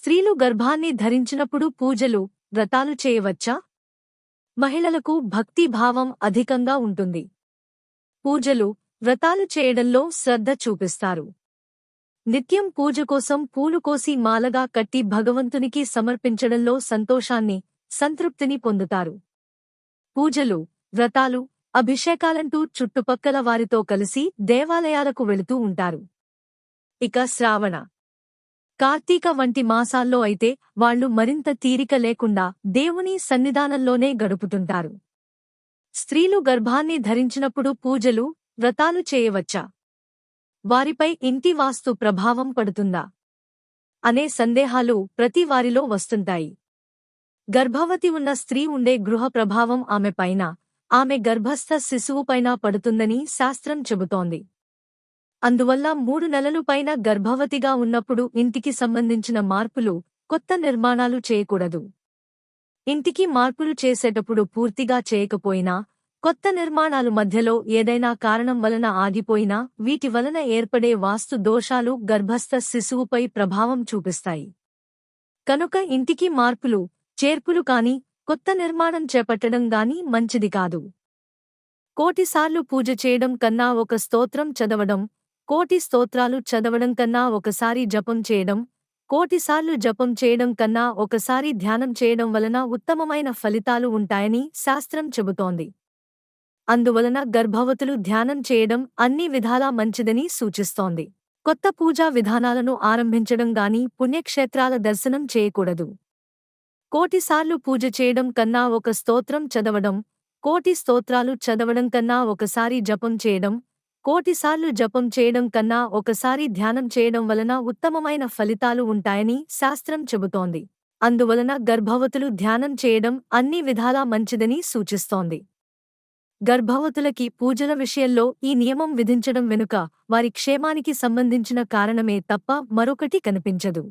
స్త్రీలు గర్భాన్ని ధరించినప్పుడు పూజలు, వ్రతాలు చేయవచ్చా? మహిళలకు భక్తి భావం అధికంగా ఉంటుంది. పూజలు, వ్రతాలు చేయడంలో శ్రద్ధ చూపిస్తారు. నిత్యం పూజ కోసం పూలు కోసి మాలగా కట్టి భగవంతునికి సమర్పించడంలో సంతోషాన్ని, సంతృప్తిని పొందుతారు. పూజలు, వ్రతాలు, అభిషేకాలంటూ చుట్టుపక్కల వారితో కలిసి దేవాలయాలకు వెళుతూ ఉంటారు. ఇక శ్రావణ, కార్తీక వంటి మాసాల్లో అయితే వాళ్లు మరింత తీరిక లేకుండా దేవుని సన్నిధానంలోనే గడుపుతుంటారు. స్త్రీలు గర్భాన్ని ధరించినప్పుడు పూజలు, వ్రతాలు చేయవచ్చా? వారిపై ఇంటి వాస్తు ప్రభావం పడుతుందా అనే సందేహాలు ప్రతి వారిలో వస్తుంటాయి. గర్భవతి ఉన్న స్త్రీ ఉండే గృహ ప్రభావం ఆమెపైన, ఆమె గర్భస్థ శిశువుపైన పడుతుందని శాస్త్రం చెబుతోంది. అందువల్ల 3 నెలలు పైన గర్భవతిగా ఉన్నప్పుడు ఇంటికి సంబంధించిన మార్పులు, కొత్త నిర్మాణాలు చేయకూడదు. ఇంటికి మార్పులు చేసేటప్పుడు పూర్తిగా చేయకపోయినా, కొత్త నిర్మాణాలు మధ్యలో ఏదైనా కారణం వలన ఆగిపోయినా వీటి వలన ఏర్పడే వాస్తు దోషాలు గర్భస్థ శిశువుపై ప్రభావం చూపిస్తాయి. కనుక ఇంటికి మార్పులు, చేర్పులు కాని, కొత్త నిర్మాణం చేపట్టడం గాని మంచిది కాదు. కోటిసార్లు పూజ చేయడం కన్నా ఒక స్తోత్రం చదవడం, కోటి స్తోత్రాలు చదవడం కన్నా ఒకసారి జపం చేయడం, కోటిసార్లు జపం చేయడం కన్నా ఒకసారి ధ్యానం చేయడం వలన ఉత్తమమైన ఫలితాలు ఉంటాయని శాస్త్రం చెబుతోంది. అందువలన గర్భవతులు ధ్యానం చేయడం అన్ని విధాలా మంచిదని సూచిస్తోంది. కొత్త పూజా విధానాలను ఆరంభించడం గాని పుణ్యక్షేత్రాల దర్శనం చేయకూడదు. కోటిసార్లు పూజ చేయడం కన్నా ఒక స్తోత్రం చదవడం, కోటి స్తోత్రాలు చదవడం కన్నా ఒకసారి జపం చేయడం, కోటిసార్లు జపం చేయడం కన్నా ఒకసారి ధ్యానం చేయడం వలన ఉత్తమమైన ఫలితాలు ఉంటాయని శాస్త్రం చెబుతోంది. అందువలన గర్భవతులు ధ్యానం చేయడం అన్ని విధాలా మంచిదని సూచిస్తోంది. గర్భవతులకి పూజల విషయంలో ఈ నియమం విధించడం వెనుక వారి క్షేమానికి సంబంధించిన కారణమే తప్ప మరొకటి కనిపించదు.